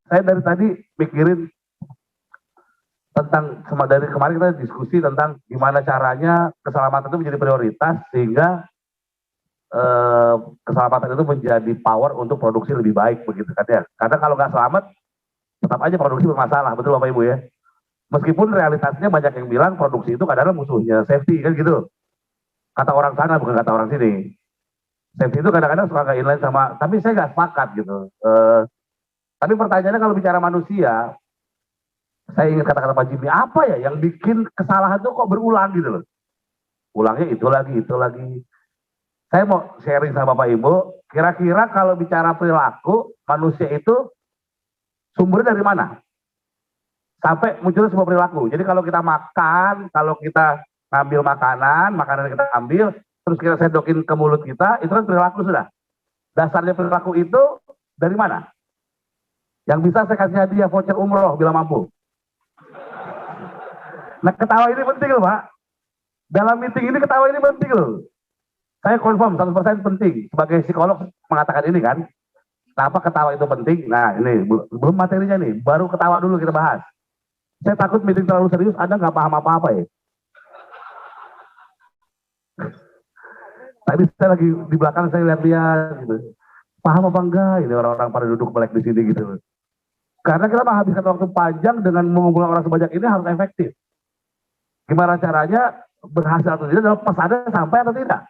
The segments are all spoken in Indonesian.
Saya dari tadi mikirin tentang dari kemarin kita diskusi tentang gimana caranya keselamatan itu menjadi prioritas sehingga keselamatan itu menjadi power untuk produksi lebih baik begitu kan ya. Karena kalau nggak selamat tetap aja produksi bermasalah, betul Bapak Ibu ya. Meskipun realitasnya banyak yang bilang produksi itu kadang-kadang musuhnya safety kan gitu. Kata orang sana bukan kata orang sini. Safety itu kadang-kadang suka nggak inline sama, tapi saya nggak sepakat gitu. Tapi pertanyaannya kalau bicara manusia, saya ingin kata-kata Pak Jimmy, apa ya yang bikin kesalahan itu kok berulang gitu loh. Ulangnya itu lagi, itu lagi. Saya mau sharing sama Bapak Ibu, kira-kira kalau bicara perilaku, manusia itu sumbernya dari mana? Sampai muncul sebuah perilaku. Jadi kalau kita makan, kalau kita ngambil makanan, makanan yang kita ambil, terus kita sedokin ke mulut kita, itu kan perilaku sudah. Dasarnya perilaku itu dari mana? Yang bisa saya kasih hadiah voucher umroh bila mampu. Nah ketawa ini penting loh Pak. Dalam meeting ini ketawa ini penting loh. Saya confirm 100% penting. Sebagai psikolog mengatakan ini kan. Kenapa ketawa itu penting? Nah ini belum materinya nih. Baru ketawa dulu kita bahas. Saya takut meeting terlalu serius, Anda nggak paham apa-apa ya. Tadi saya lagi di belakang saya lihat-lihat gitu. Paham apa enggak ini orang-orang pada duduk melek di sini gitu. Karena kita menghabiskan waktu panjang dengan mengumpulkan orang sebanyak ini harus efektif. Gimana caranya berhasil atau tidak dalam pesannya sampai atau tidak.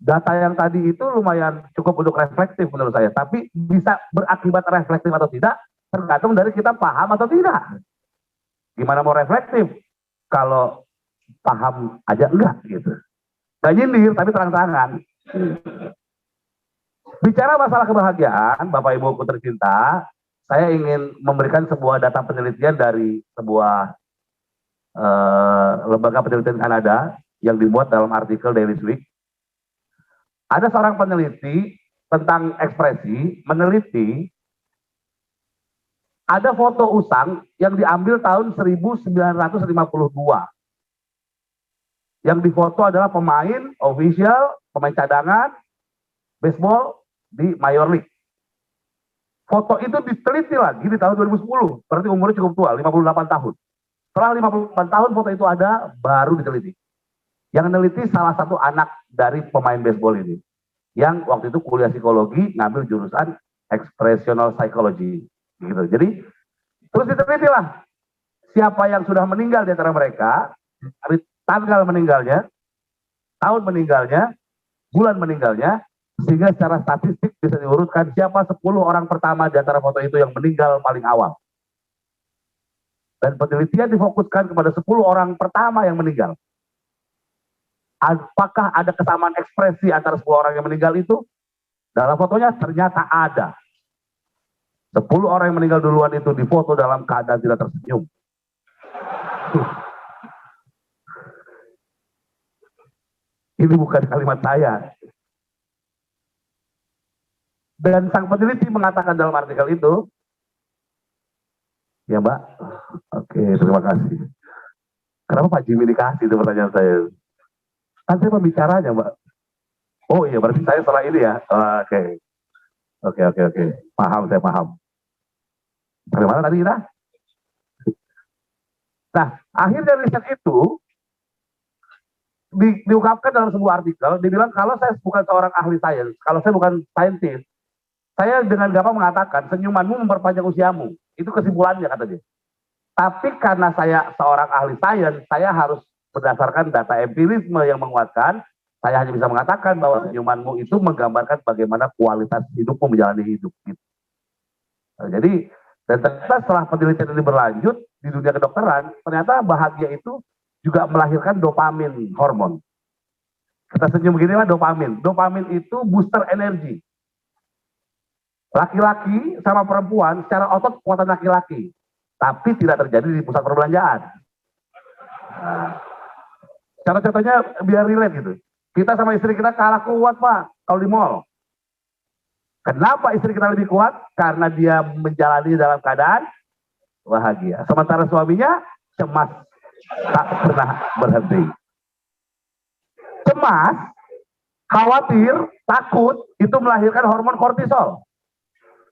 Data yang tadi itu lumayan cukup untuk reflektif menurut saya. Tapi bisa berakibat reflektif atau tidak tergantung dari kita paham atau tidak. Gimana mau reflektif kalau paham aja enggak gitu. Gak nyindir tapi terang-terangan. Bicara masalah kebahagiaan, Bapak Ibu tercinta, saya ingin memberikan sebuah data penelitian dari sebuah lembaga penelitian Kanada yang dibuat dalam artikel Daily Week. Ada seorang peneliti tentang ekspresi meneliti ada foto usang yang diambil tahun 1952. Yang difoto adalah pemain official, pemain cadangan, baseball di Major League. Foto itu diteliti lagi di tahun 2010, berarti umurnya cukup tua, 58 tahun. Setelah 58 tahun foto itu ada, baru diteliti. Yang meneliti salah satu anak dari pemain baseball ini. Yang waktu itu kuliah psikologi, ngambil jurusan expressional psychology. Gitu. Jadi, terus diteliti lah. Siapa yang sudah meninggal di antara mereka, tanggal meninggalnya, tahun meninggalnya, bulan meninggalnya, sehingga secara statistik bisa diurutkan siapa 10 orang pertama di antara foto itu yang meninggal paling awal. Dan penelitian difokuskan kepada 10 orang pertama yang meninggal. Apakah ada kesamaan ekspresi antara 10 orang yang meninggal itu? Dalam fotonya ternyata ada. 10 orang yang meninggal duluan itu difoto dalam keadaan tidak tersenyum. Ini bukan kalimat saya. Dan sang peneliti mengatakan dalam artikel itu, ya Mbak, oke terima kasih. Kenapa Pak Jimmy dikasih itu pertanyaan saya? Kan saya pembicaranya Mbak. Oh iya berarti saya salah ini ya. Oke. Paham, saya paham. Bagaimana tadi kita? Nah, akhir dari riset itu diungkapkan dalam sebuah artikel, dibilang kalau saya bukan seorang ahli sains, kalau saya bukan saintis, saya dengan gampang mengatakan senyumanmu memperpanjang usiamu. Itu kesimpulannya kata dia. Tapi karena saya seorang ahli sains, saya harus berdasarkan data empirisme yang menguatkan, saya hanya bisa mengatakan bahwa senyumanmu itu menggambarkan bagaimana kualitas hidupmu menjalani hidup. Gitu. Nah, jadi, dan ternyata setelah penelitian ini berlanjut di dunia kedokteran, ternyata bahagia itu juga melahirkan dopamin hormon. Kita senyum begini lah dopamin. Dopamin itu booster energi. Laki-laki sama perempuan secara otot kekuatan laki-laki, tapi tidak terjadi di pusat perbelanjaan. Nah, cara-caranya biar relate gitu. Kita sama istri kita kalah kuat Pak kalau di mall. Kenapa istri kita lebih kuat? Karena dia menjalani dalam keadaan bahagia. Sementara suaminya cemas, tak pernah berhenti. Cemas, khawatir, takut, itu melahirkan hormon kortisol.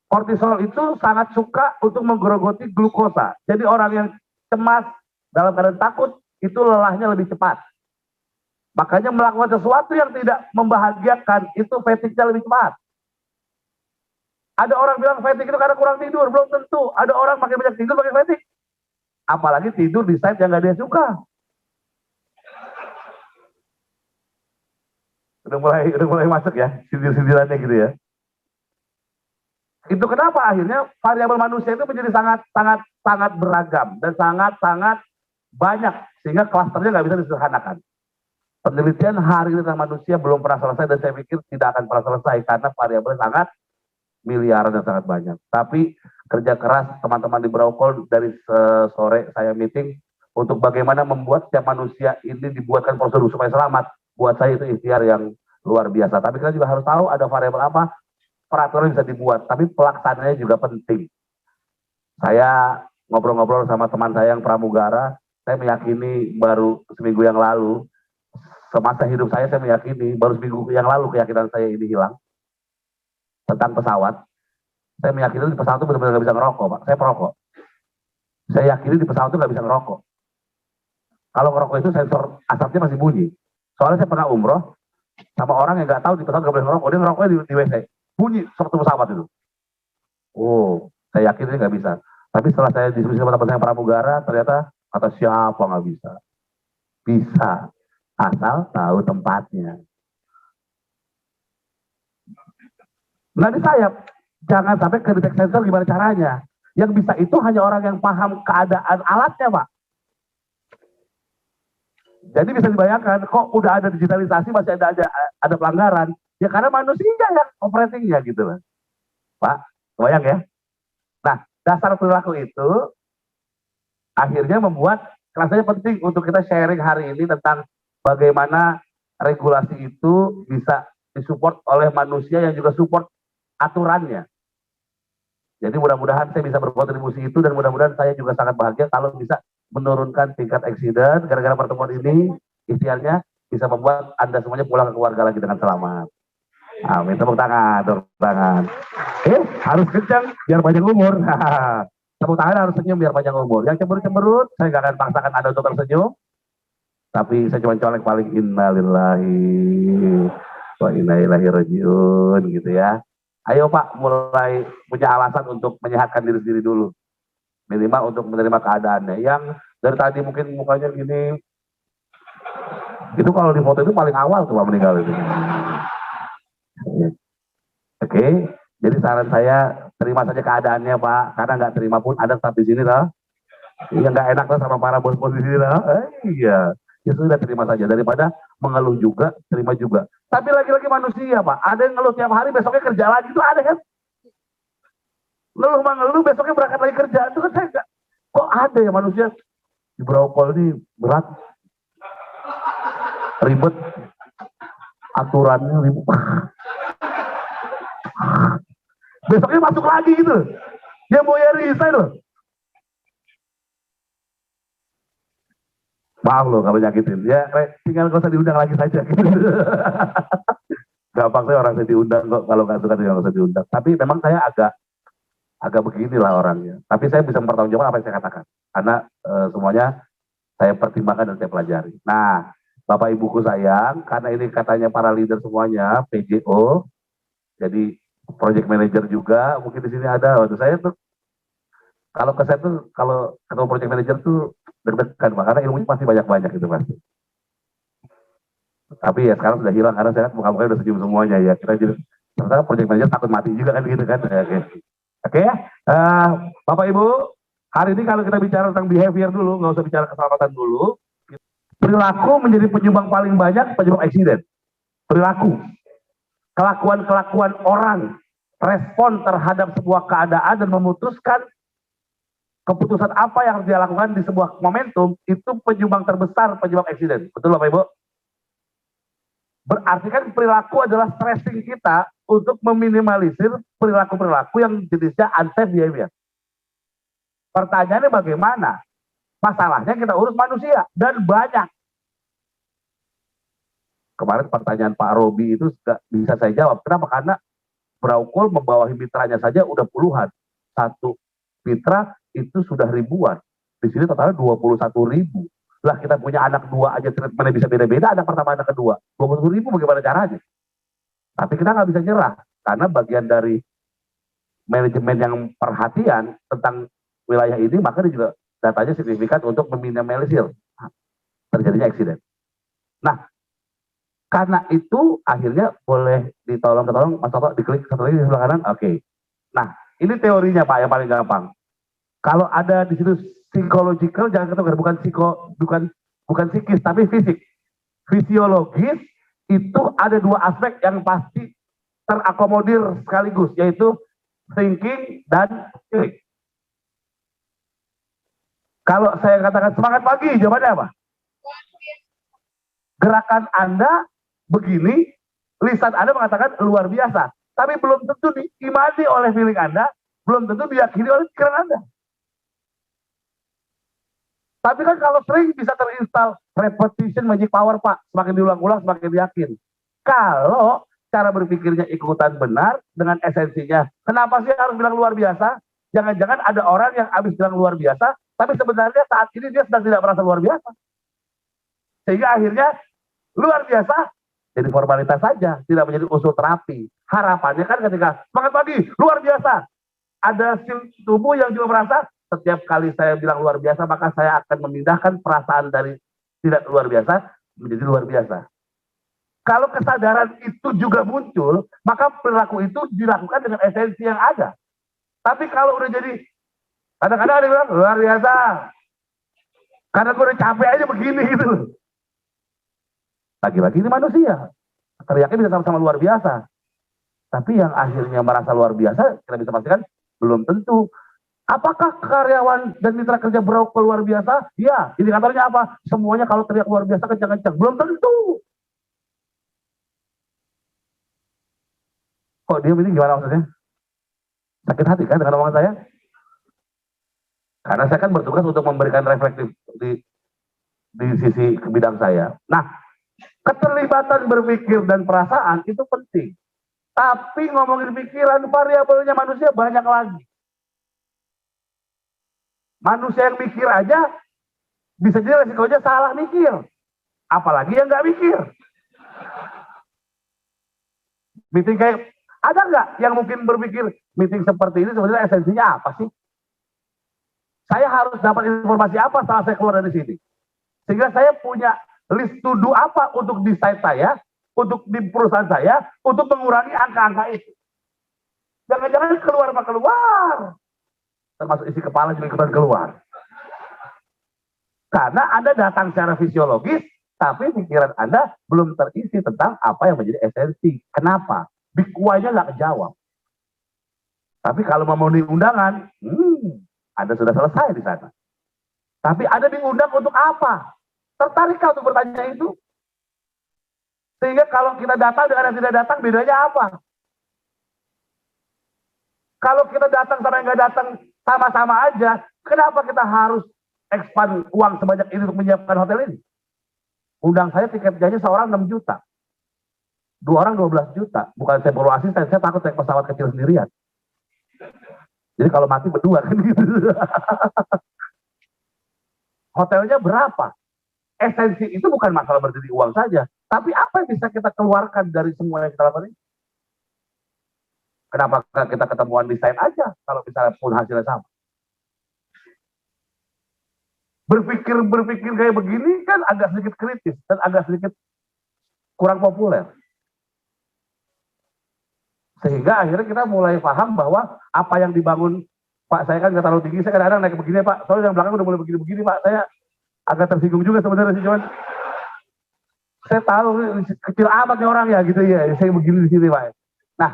Kortisol itu sangat suka untuk menggerogoti glukosa. Jadi orang yang cemas dalam keadaan takut itu lelahnya lebih cepat. Makanya melakukan sesuatu yang tidak membahagiakan itu fatigue-nya lebih cepat. Ada orang bilang fatigue itu karena kurang tidur, belum tentu. Ada orang makin banyak tidur pakai fatigue. Apalagi tidur di site yang gak dia suka. Udah mulai masuk ya, sindir-sindirannya gitu ya. Itu kenapa akhirnya variabel manusia itu menjadi sangat beragam dan sangat banyak sehingga klasternya nggak bisa disederhanakan. Penelitian hari ini tentang manusia belum pernah selesai dan saya pikir tidak akan pernah selesai karena variabel sangat miliaran dan sangat banyak. Tapi kerja keras teman-teman di Braukol dari sore saya meeting untuk bagaimana membuat setiap manusia ini dibuatkan prosedur supaya selamat. Buat saya itu ikhtiar yang luar biasa. Tapi kita juga harus tahu ada variabel apa, peraturan bisa dibuat, tapi pelaksananya juga penting. Saya ngobrol-ngobrol sama teman saya yang pramugara, saya meyakini baru seminggu yang lalu, semasa hidup saya meyakini, baru seminggu yang lalu keyakinan saya ini hilang, tentang pesawat. Saya meyakini di pesawat itu benar-benar nggak bisa ngerokok, Pak. Saya perokok. Saya yakini di pesawat itu nggak bisa ngerokok. Kalau ngerokok itu sensor asapnya masih bunyi. Soalnya saya pernah umroh, sama orang yang nggak tahu di pesawat nggak boleh ngerokok, dia ngerokoknya di WC. Bunyi seperti pesawat itu. Oh, saya yakin ini nggak bisa. Tapi setelah saya diskusi sama teman saya pramugara, ternyata kata siapa nggak bisa. Bisa, asal tahu tempatnya. Nah di sayap, jangan sampai kedetek sensor gimana caranya. Yang bisa itu hanya orang yang paham keadaan alatnya, Pak. Jadi bisa dibayangkan, kok udah ada digitalisasi masih ada pelanggaran. Ya karena manusia yang operatingnya gitu loh. Pak, kebayang ya? Nah, dasar perilaku itu akhirnya membuat rasanya penting untuk kita sharing hari ini tentang bagaimana regulasi itu bisa disupport oleh manusia yang juga support aturannya. Jadi mudah-mudahan saya bisa berkontribusi itu dan mudah-mudahan saya juga sangat bahagia kalau bisa menurunkan tingkat eksiden gara-gara pertemuan ini, ikhtiarnya bisa membuat Anda semuanya pulang ke keluarga lagi dengan selamat. Amin, tepuk tangan, tepuk tangan. Harus kencang biar panjang umur. Tepuk tangan harus senyum biar panjang umur. Yang cemberut-cemberut, saya nggak akan paksakan Anda untuk tersenyum. Tapi saya cuma colek paling innalillahi wa inna ilaihi rajiun gitu ya. Ayo Pak, mulai punya alasan untuk menyehatkan diri sendiri dulu. Minimal untuk menerima keadaannya. Yang dari tadi mungkin mukanya gini, itu kalau di foto itu paling awal tuh Pak meninggal itu. Oke, jadi saran saya terima saja keadaannya Pak, karena nggak terima pun ada tetap di sini lah. Yang nggak enak lah sama para bos-bos di sini lah. Iya, ya sudah terima saja daripada mengeluh juga, terima juga. Tapi lagi-lagi manusia Pak, ada yang ngeluh tiap hari besoknya kerja lagi itu ada kan? Ngeluh mengeluh besoknya berangkat lagi kerja itu kan saya enggak. Kok ada ya manusia di Braukol ini berat, ribet, aturannya ribet. Besoknya masuk lagi gitu. Dia mau ya resign loh. Maaf loh kalau nyakitin. Ya tinggal gak usah diundang lagi saja. Gampang saya orang saya diundang kok. Kalau nggak suka tinggal gak usah diundang. Tapi memang saya agak beginilah orangnya. Tapi saya bisa mempertanggungjawabkan apa yang saya katakan. Karena semuanya saya pertimbangkan dan saya pelajari. Nah, Bapak Ibuku sayang, karena ini katanya para leader semuanya, PJO, jadi project manager juga, mungkin di sini ada. Waktu saya tuh, kalau ke saya tuh, kalau ketemu project manager tuh deg-degan, karena ilmunya pasti banyak-banyak gitu pasti. Tapi ya sekarang sudah hilang, karena saya muka-mukanya udah senyum semuanya ya. Kita jadi, ternyata project manager takut mati juga kan gitu kan. Oke, Bapak Ibu, hari ini kalau kita bicara tentang behavior dulu, nggak usah bicara keselamatan dulu. Perilaku menjadi penyumbang paling banyak penyebab eksiden. Perilaku. Kelakuan-kelakuan orang, respon terhadap sebuah keadaan dan memutuskan keputusan apa yang harus dia lakukan di sebuah momentum, itu penyumbang terbesar penyebab eksiden. Betul Bapak Ibu? Berarti kan perilaku adalah stressing kita untuk meminimalisir perilaku-perilaku yang jenisnya unsafe behavior. Pertanyaannya bagaimana? Masalahnya kita urus manusia dan banyak. Kemarin pertanyaan Pak Robi itu bisa saya jawab. Kenapa? Karena Braukul membawahi mitranya saja udah puluhan. Satu mitra itu sudah ribuan. Di sini totalnya 21.000. Lah kita punya anak dua aja treatmentnya bisa beda-beda, anak pertama anak kedua. 21.000 bagaimana caranya? Tapi kita nggak bisa nyerah. Karena bagian dari manajemen yang perhatian tentang wilayah ini, maka dia juga datanya signifikan untuk meminimalisir terjadinya eksiden. Nah, karena itu akhirnya boleh ditolong Mas Toto diklik satu lagi di sebelah kanan. Oke. Nah, ini teorinya Pak yang paling gampang. Kalau ada di situ psychological, jangan ketukar, bukan psikis tapi fisik. Fisiologis itu ada dua aspek yang pasti terakomodir sekaligus, yaitu thinking dan feeling. Kalau saya katakan semangat pagi, jawabannya apa? Gerakan Anda begini, lisan Anda mengatakan luar biasa. Tapi belum tentu diimani oleh feeling Anda, belum tentu diyakini oleh pikiran Anda. Tapi kan kalau sering bisa terinstall repetition magic power Pak. Semakin diulang-ulang, semakin yakin. Kalau cara berpikirnya ikutan benar dengan esensinya. Kenapa sih harus bilang luar biasa? Jangan-jangan ada orang yang habis bilang luar biasa, tapi sebenarnya saat ini dia sedang tidak merasa luar biasa. Sehingga akhirnya luar biasa jadi formalitas saja, tidak menjadi unsur terapi. Harapannya kan ketika semangat pagi, luar biasa. Ada tubuh yang juga merasa setiap kali saya bilang luar biasa, maka saya akan memindahkan perasaan dari tidak luar biasa menjadi luar biasa. Kalau kesadaran itu juga muncul, maka perilaku itu dilakukan dengan esensi yang ada. Tapi kalau udah jadi, kadang-kadang ada yang bilang, luar biasa. Karena gue udah capek aja begini gitu. Lagi-lagi ini manusia. Teriaknya bisa sama-sama luar biasa. Tapi yang akhirnya merasa luar biasa, kita bisa pastikan, belum tentu. Apakah karyawan dan mitra kerja Braukul luar biasa? Ya, indikatornya apa? Semuanya kalau teriak luar biasa kencang-kencang. Belum tentu. Kok diam ini gimana maksudnya? Sakit hati kan dengan omongan saya? Karena saya kan bertugas untuk memberikan reflektif di sisi bidang saya. Nah, keterlibatan berpikir dan perasaan itu penting. Tapi ngomongin pikiran, variabelnya manusia banyak lagi. Manusia yang mikir aja, bisa jadi resikonya salah mikir. Apalagi yang nggak mikir. Meeting kayak, ada nggak yang mungkin berpikir meeting seperti ini sebenarnya esensinya apa sih? Saya harus dapat informasi apa setelah saya keluar dari sini? Sehingga saya punya list to do apa untuk di site saya, untuk di perusahaan saya, untuk mengurangi angka-angka itu. Jangan-jangan keluar. Termasuk isi kepala juga ikutan keluar. Karena Anda datang secara fisiologis, tapi pikiran Anda belum terisi tentang apa yang menjadi esensi. Kenapa? Big why-nya nggak kejawab. Tapi kalau memenuhi undangan, Anda sudah selesai di sana. Tapi Anda diundang untuk apa? Tertarikkah untuk bertanya itu? Sehingga kalau kita datang dengan yang tidak datang, bedanya apa? Kalau kita datang sama yang nggak datang, sama-sama aja, kenapa kita harus expand uang sebanyak ini untuk menyiapkan hotel ini? Undang saya tiketnya seorang 6 juta. 2 orang 12 juta. Bukan saya perlu asisten, saya takut naik pesawat kecil sendirian. Jadi kalau mati berdua kan gitu. Hotelnya berapa? Esensi itu bukan masalah berdiri uang saja. Tapi apa yang bisa kita keluarkan dari semua yang kita lakukan ini? Kenapa kita ketemuan desain aja kalau misalnya pun hasilnya sama? Berpikir kayak begini kan agak sedikit kritis dan agak sedikit kurang populer. Sehingga akhirnya kita mulai paham bahwa apa yang dibangun, Pak, saya kan nggak terlalu tinggi, saya kadang-kadang naik begini Pak, soalnya yang belakang udah mulai begini-begini Pak, saya agak tersinggung juga sebenarnya sih, cuman saya tahu kecil amat nih orang ya gitu ya, saya begini di sini Pak. Nah,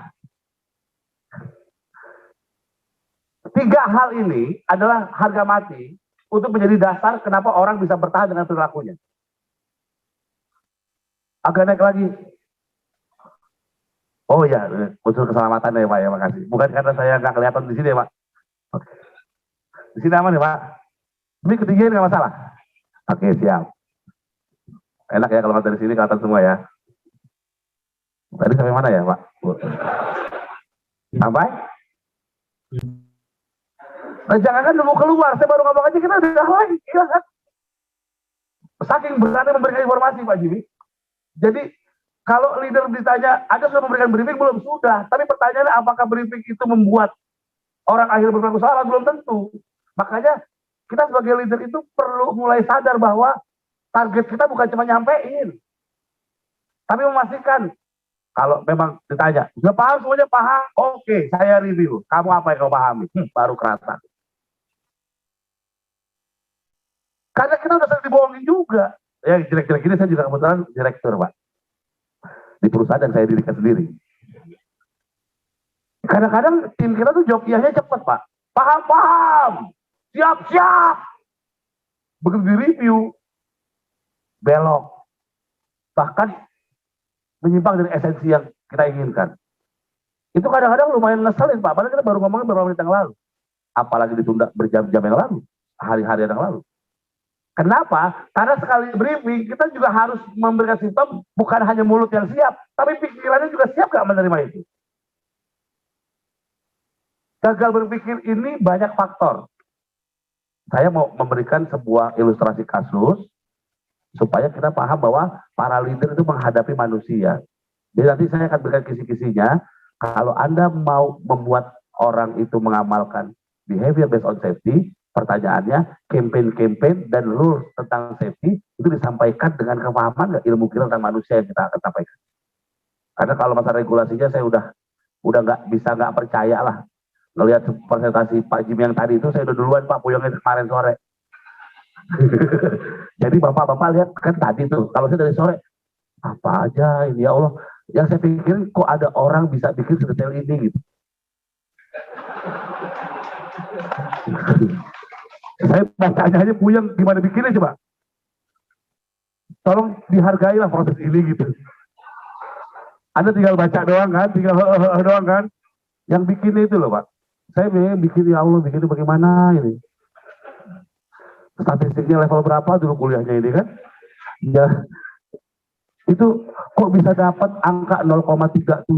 3 hal ini adalah harga mati untuk menjadi dasar kenapa orang bisa bertahan dengan perilakunya. Agak naik lagi. Oh ya, unsur keselamatan ya Pak ya, makasih. Bukan karena saya nggak kelihatan di sini ya Pak. Oke. Di sini aman ya Pak. Ini ketinggian nggak masalah. Oke, siap. Enak ya kalau dari sini kelihatan semua ya. Tadi sampai mana ya Pak? Sampai? Nah, jangan kan nunggu keluar, saya baru ngomong aja kita udah lagi, ya kan? Saking berani memberikan informasi Pak Jimmy. Jadi kalau leader ditanya, Anda sudah memberikan briefing belum? Sudah. Tapi pertanyaannya apakah briefing itu membuat orang akhirnya berperilaku salah? Belum tentu. Makanya kita sebagai leader itu perlu mulai sadar bahwa target kita bukan cuma nyampein, tapi memastikan. Kalau memang ditanya, sudah paham semuanya? Paham? Oke, saya review. Kamu apa yang kau pahami? Baru kerasa. Karena kita udah sering dibohongin juga. Ya, jelek-jelek ini saya juga kebetulan direktur, Pak. Di perusahaan yang saya dirikan sendiri. Kadang-kadang tim kita tuh jokiahnya cepat, Pak. Paham-paham. Siap-siap. Begitu di review, belok. Bahkan menyimpang dari esensi yang kita inginkan. Itu kadang-kadang lumayan ngeselin, Pak. Padahal kita baru ngomongin beberapa menit yang lalu. Apalagi ditunda berjam-jam yang lalu. Hari-hari yang lalu. Kenapa? Karena sekali briefing, kita juga harus memberikan sistem bukan hanya mulut yang siap, tapi pikirannya juga siap gak menerima itu. Gagal berpikir ini banyak faktor. Saya mau memberikan sebuah ilustrasi kasus, supaya kita paham bahwa para leader itu menghadapi manusia. Jadi nanti saya akan berikan kisi-kisinya, kalau Anda mau membuat orang itu mengamalkan behavior based on safety, pertanyaannya, campaign-campaign dan rules tentang safety itu disampaikan dengan kepahaman nggak ilmu kita tentang manusia yang kita akan sampaikan. Karena kalau masalah regulasinya saya udah nggak percaya lah. Ngelihat presentasi Pak Jim yang tadi itu saya udah duluan Pak Puyongnya kemarin sore. Jadi bapak-bapak lihat kan tadi tuh, kalau saya dari sore apa aja ini ya Allah. Yang saya pikirin kok ada orang bisa bikin sedetail ini gitu. Saya bacanya aja puyeng gimana bikinnya coba. Tolong dihargailah proses ini gitu. Anda tinggal baca doang kan, tinggal doang kan. Yang bikinnya itu loh Pak. Saya bikin ya Allah, bikinnya bagaimana ini. Statistiknya level berapa dulu kuliahnya ini kan. Ya, itu kok bisa dapat angka 0,37.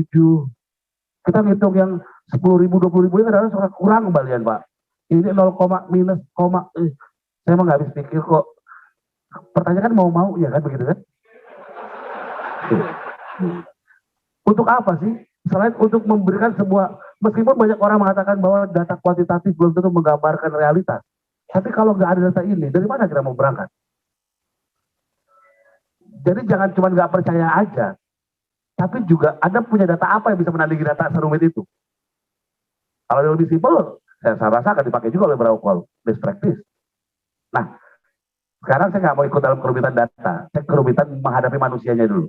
Kita ngitung yang 10.000, 20.000 ya kadang-kadang kurang kembalian Pak. Ini 0, minus, saya emang nggak habis pikir kok. Pertanyaan kan mau ya kan begitu kan? Untuk apa sih? Selain untuk memberikan sebuah, meskipun banyak orang mengatakan bahwa data kuantitatif belum tentu menggambarkan realitas. Tapi kalau nggak ada data ini, dari mana kita mau berangkat? Jadi jangan cuma nggak percaya aja, tapi juga Anda punya data apa yang bisa menandingi data serumit itu? Kalau yang lebih simpel, saya rasa akan dipakai juga oleh beberapa best practice. Nah, sekarang saya nggak mau ikut dalam kerumitan data, saya kerumitan menghadapi manusianya dulu.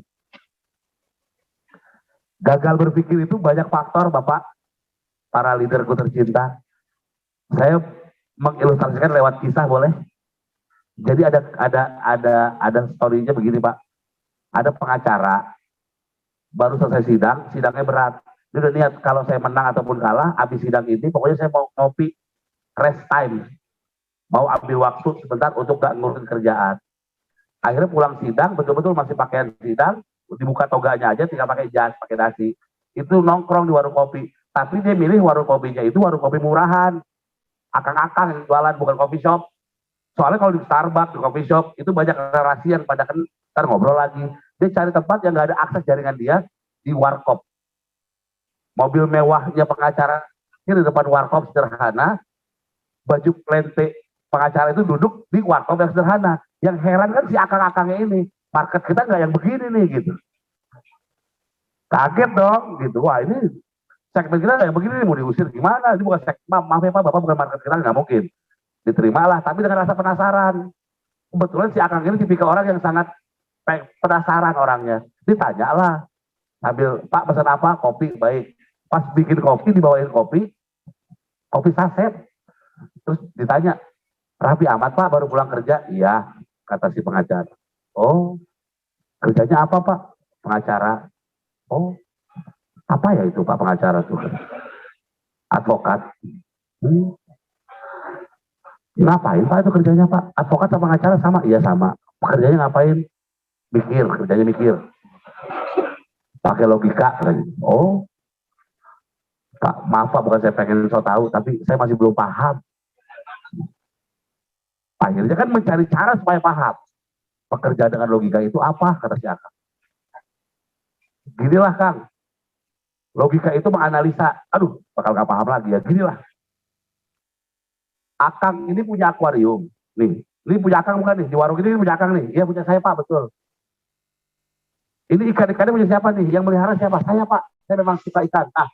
Gagal berpikir itu banyak faktor, Bapak, para leaderku tercinta. Saya mengilustrasikan lewat kisah boleh? Jadi ada story-nya begini Pak. Ada pengacara baru selesai sidang, sidangnya berat. Dia udah niat kalau saya menang ataupun kalah, habis sidang ini pokoknya saya mau ngopi rest time. Mau ambil waktu sebentar untuk gak ngurusin kerjaan. Akhirnya pulang sidang, betul-betul masih pakaian sidang, dibuka toganya aja, tinggal pakai jas, pakai dasi. Itu nongkrong di warung kopi. Tapi dia milih warung kopinya itu warung kopi murahan. Akang-akang yang jualan, bukan coffee shop. Soalnya kalau di Starbucks, di coffee shop, itu banyak relasi yang pada kan ngobrol lagi. Dia cari tempat yang nggak ada akses jaringan dia di warkop. Mobil mewahnya pengacara ini di depan warkop sederhana, baju klente pengacara itu duduk di warkop yang sederhana. Yang heran kan si akang-akangnya ini, market kita nggak yang begini nih gitu. Kaget dong gitu, wah ini segmen kita nggak yang begini nih, mau diusir gimana? Ini bukan segmen, maaf ya Pak, Bapak bukan market kita, nggak mungkin. Diterimalah, tapi dengan rasa penasaran. Kebetulan si akang ini tipikal orang yang sangat penasaran orangnya. Ditanyalah, sambil Pak pesan apa? Kopi, baik. Pas bikin kopi, dibawain kopi saset. Terus ditanya, rapi amat Pak, baru pulang kerja? Iya, kata si pengacara. Oh, kerjanya apa Pak? Pengacara. Oh, apa ya itu Pak pengacara tuh? Advokat. Ngapain Pak itu kerjanya Pak? Advokat sama pengacara sama? Iya sama. Kerjanya ngapain? Mikir, kerjanya mikir. Pakai logika lagi. Oh. Pak, maaf Pak, bukan saya pengen so tahu, tapi saya masih belum paham. Akhirnya kan mencari cara supaya paham. Pekerja dengan logika itu apa, kata si Akang. Ginilah Kang, logika itu menganalisa, aduh bakal gak paham lagi ya, ginilah. Akang ini punya akuarium, nih, ini punya Akang bukan nih, di warung ini punya Akang nih, iya punya saya Pak, betul. Ini ikan-ikannya punya siapa nih, yang melihara siapa? Saya Pak, saya memang suka ikan. Nah,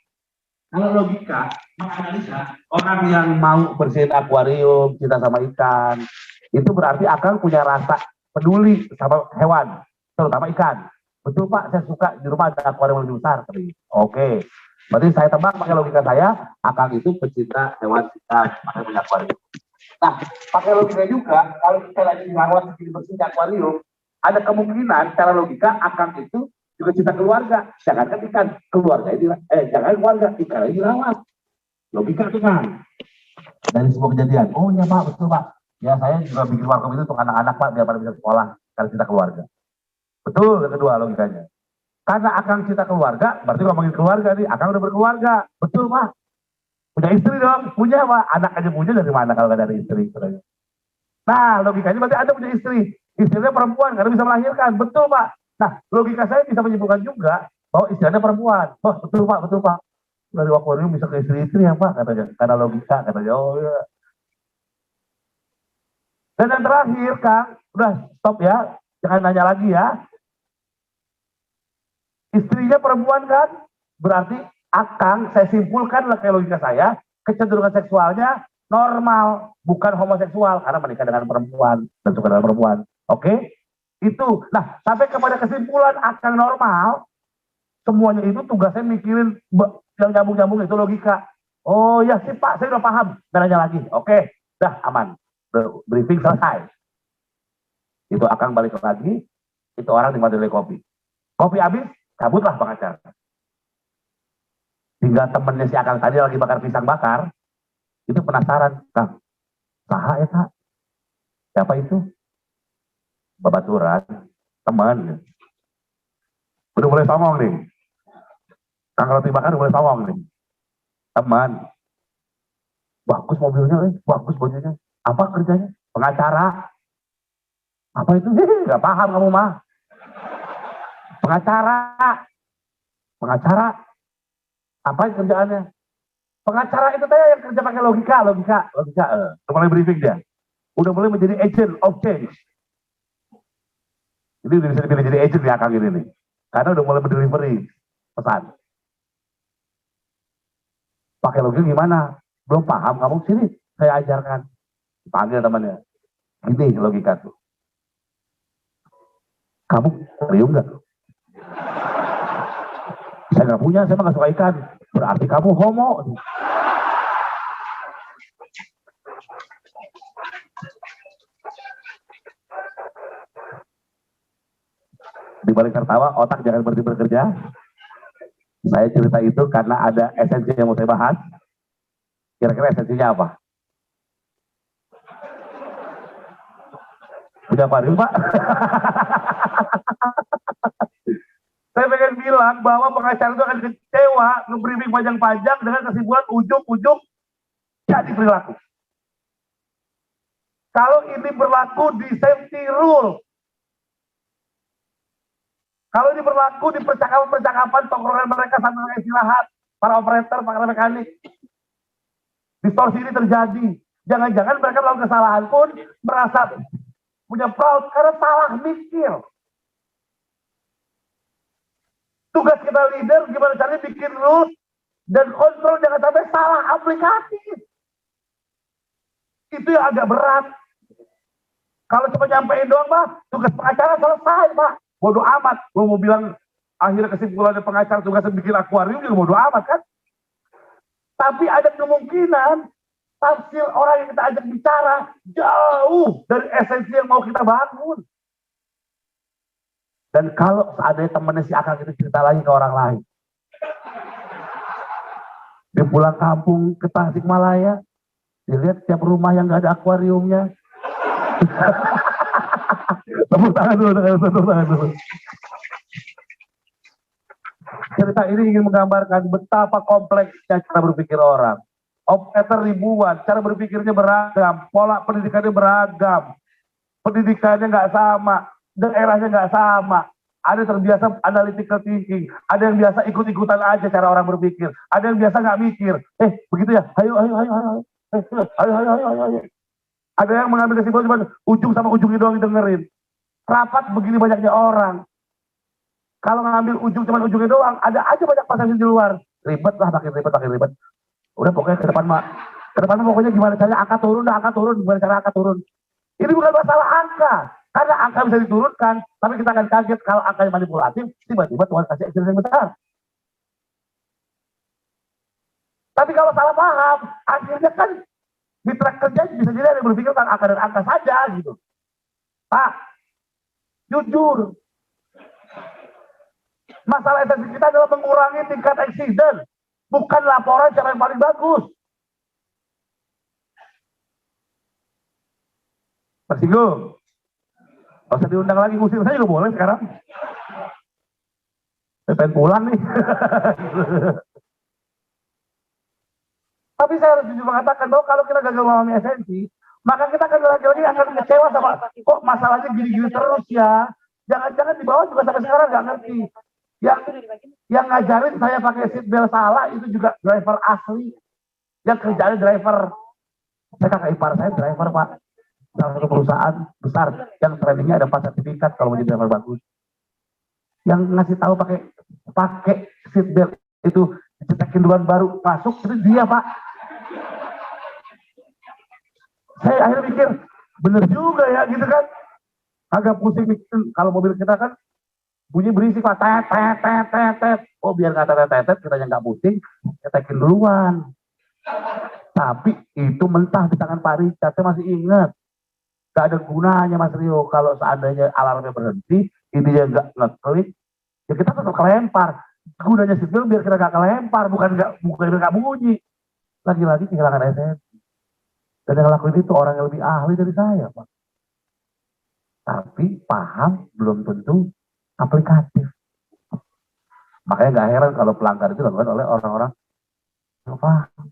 kalau logika, menganalisa, orang yang mau bersihin akuarium, cinta sama ikan, itu berarti Akang punya rasa peduli sama hewan, terutama ikan. Betul Pak, saya suka di rumah ada akuarium lebih besar. Oke, berarti saya tebak pakai logika saya, Akang itu pecinta hewan ikan, makanya punya akuarium. Nah, pakai logika juga, kalau kita lagi dirawat begini bersih akuarium, ada kemungkinan secara logika Akang itu juga cinta keluarga. Jangankan ikan, keluarga ini, jangan keluarga, ikan lagi dirawat. Logika itu kan. Dari semua kejadian, oh iya Pak, betul Pak. Ya saya juga bikin warkop itu untuk anak-anak Pak, biar pada bisa sekolah, karena cinta keluarga. Betul, yang kedua logikanya. Karena Akang cinta keluarga, berarti ngomongin keluarga nih, Akang udah berkeluarga. Betul Pak. Punya istri dong, punya Pak. Anak aja punya dari mana kalau nggak dari istri? Nah, logikanya berarti Anda punya istri. Istrinya perempuan, karena bisa melahirkan. Betul Pak. Nah, logika saya bisa menyimpulkan juga bahwa istrinya perempuan. Oh, betul Pak, betul Pak. Dari akuarium bisa ke istri-istri ya Pak, katanya. Karena logika, katanya. Oh ya. Dan yang terakhir, Kang, udah stop ya. Jangan nanya lagi ya. Istrinya perempuan kan? Berarti Akang, saya simpulkan kayak logika saya, kecenderungan seksualnya normal, bukan homoseksual, karena menikah dengan perempuan dan suka dengan perempuan. Oke? Itu. Nah, sampai kepada kesimpulan Akang normal, semuanya itu tugasnya mikirin yang nyambung-nyambung itu logika. Oh ya sih Pak, saya udah paham. Nggak nanya lagi. Oke, dah aman. Briefing selesai. Itu Akang balik lagi, itu orang dimasukin kopi. Kopi habis, cabutlah pengacara. Hingga temennya si Akang tadi lagi bakar pisang bakar, itu penasaran, Kang, saha ya Kak? Siapa itu? Babaturan, teman. Udah mulai songong nih. Kang roti bakar udah mulai songong nih. Teman. Bagus mobilnya, bagus bajunya. Apa kerjanya? Pengacara. Apa itu? Gak paham kamu mah. Pengacara. Pengacara. Apa kerjaannya? Pengacara itu saya yang kerja pakai logika. Udah mulai briefing dia. Udah mulai menjadi agent of change. Ini udah bisa dipilih jadi agent ya Kang ini nih. Karena udah mulai mendelivery pesan. Pakai logika gimana? Belum paham kamu, sini saya ajarkan. Panggil temannya. Ini logika tuh. Kamu riung nggak? Saya nggak punya, saya mah nggak suka ikan. Berarti kamu homo. Di balik tertawa, otak jangan berhenti bekerja. Saya cerita itu karena ada esensi yang mau saya bahas. Kira-kira esensinya apa? Punya akuarium Pak? Saya pengen bilang bahwa pengacara itu akan kecewa, nge-briefing panjang-panjang dengan kesimpulan ujung-ujung jadi perilaku. Kalau ini berlaku di safety rule, kalau ini berlaku di percakapan-percakapan tongkrongan mereka sambil istirahat, para operator, para mekanik, distorsi ini terjadi. Jangan-jangan mereka melakukan kesalahan pun merasa punya proud karena salah mikir. Tugas kita leader gimana caranya bikin rules dan kontrol jangan sampai salah aplikasi. Itu yang agak berat. Kalau cuma nyampein doang Pak, tugas pengacara selesai Pak. Bodoh amat. Lo mau bilang akhirnya kesimpulannya pengacara tugasnya bikin akuarium juga bodoh amat kan. Tapi ada kemungkinan tafsir orang yang kita ajak bicara jauh dari esensi yang mau kita bangun. Dan kalau seandainya temennya si Akang itu cerita lagi ke orang lain. Dia pulang kampung ke Tasikmalaya, dilihat tiap rumah yang gak ada akuariumnya. Tepuk tangan dulu, tepuk tangan dulu. Cerita ini ingin menggambarkan betapa kompleksnya cara berpikir orang. Operator ribuan, cara berpikirnya beragam, pola pendidikannya beragam, pendidikannya nggak sama, daerahnya nggak sama. Ada yang terbiasa analytical thinking, ada yang biasa ikut-ikutan aja cara orang berpikir, ada yang biasa nggak mikir. Begitu ya, ayo, ayo, ayo, ayo, ayo, ayo, ayo, ayo. Ada yang mengambil kesimpulan cuma ujung sama ujungnya doang dengerin. Rapat begini banyaknya orang. Kalau ngambil ujung cuma ujungnya doang, ada aja banyak pasang di luar. Ribet lah, makin ribet, makin ribet. Udah pokoknya ke depan mah pokoknya gimana caranya angka turun, gimana cara angka turun. Ini bukan masalah angka, karena angka bisa diturunkan, tapi kita akan kaget kalau angkanya manipulatif, tiba-tiba Tuhan kasih hasil yang besar. Tapi kalau salah paham, akhirnya kan mitra kerja bisa jadi ada yang berpikir tentang angka dan angka saja gitu. Pak, jujur, masalah esensi kita adalah mengurangi tingkat eksiden, bukan laporan cara yang paling bagus. Tersinggung? Gak usah diundang lagi, usir saya juga boleh sekarang. Saya pengen pulang nih. Tapi saya harus jujur mengatakan bahwa kalau kita gagal memahami esensi, maka kita akan lagi-lagi akan kecewa sama, kok masalahnya gini-gini terus ya. Jangan-jangan di bawah juga sampai sekarang nggak ngerti. Yang ngajarin saya pakai seat belt salah itu juga driver asli. Yang kerjanya driver. Saya kakak ipar saya driver, Pak. Salah satu perusahaan besar yang trainingnya ada 4 sertifikat kalau mau jadi driver bagus. Yang ngasih tahu pakai seat belt itu dicetekin duluan baru masuk itu dia, Pak. Saya akhirnya mikir bener juga ya gitu kan. Agak pusing mikir kalau mobil kita kan bunyi berisik, Pak. Tet, tet, tet, tet, tet. Oh biar nggak tet, tet, tet, kita yang nggak pusing, cetekin duluan. Tapi itu mentah di tangan Pak Richard, saya masih ingat. Gak ada gunanya Mas Rio kalau seandainya alarmnya berhenti, ini ya nggak ngeklik, ya kita tetap kelempar. Gunanya sipil biar kita nggak kelempar, bukan nggak bunyi. Lagi-lagi kehilangan esensi. Dan yang ngelakuin itu orang yang lebih ahli dari saya, Pak. Tapi paham belum tentu aplikatif. Makanya nggak heran kalau pelanggar itu dilakukan oleh orang-orang yang paham.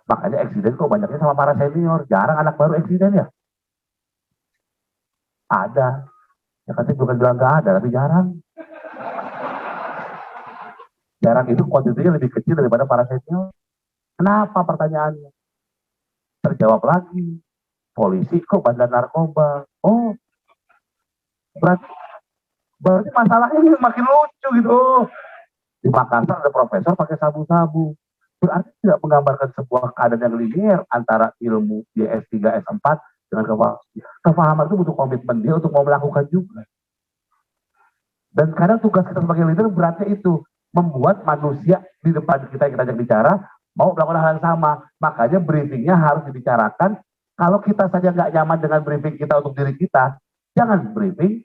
Makanya eksiden kok banyaknya sama para senior, jarang anak baru eksiden ya. Ada, ya katanya bukan bilang nggak ada, tapi jarang. Jarang itu kuantitinya lebih kecil daripada para senior. Kenapa pertanyaannya? Terjawab lagi, polisi kok bandar narkoba. Oh, berarti masalahnya makin lucu gitu. Oh, di Makassar ada profesor pakai sabu-sabu. Berarti tidak menggambarkan sebuah keadaan yang linear antara ilmu di S3, S4 dengan kefahaman itu butuh komitmen dia untuk mau melakukan juga. Dan kadang tugas kita sebagai leader beratnya itu membuat manusia di depan kita yang kita ajak bicara mau melakukan hal yang sama. Makanya briefingnya harus dibicarakan. Kalau kita saja nggak nyaman dengan briefing kita untuk diri kita, jangan briefing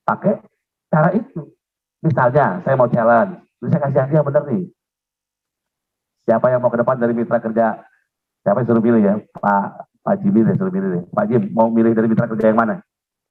pakai cara itu. Misalnya saya mau challenge, saya kasih hadiah bener nih. Siapa yang mau ke depan dari mitra kerja? Siapa yang suruh pilih ya? Pak Jimmy deh suruh pilih deh. Pak Jim mau milih dari mitra kerja yang mana?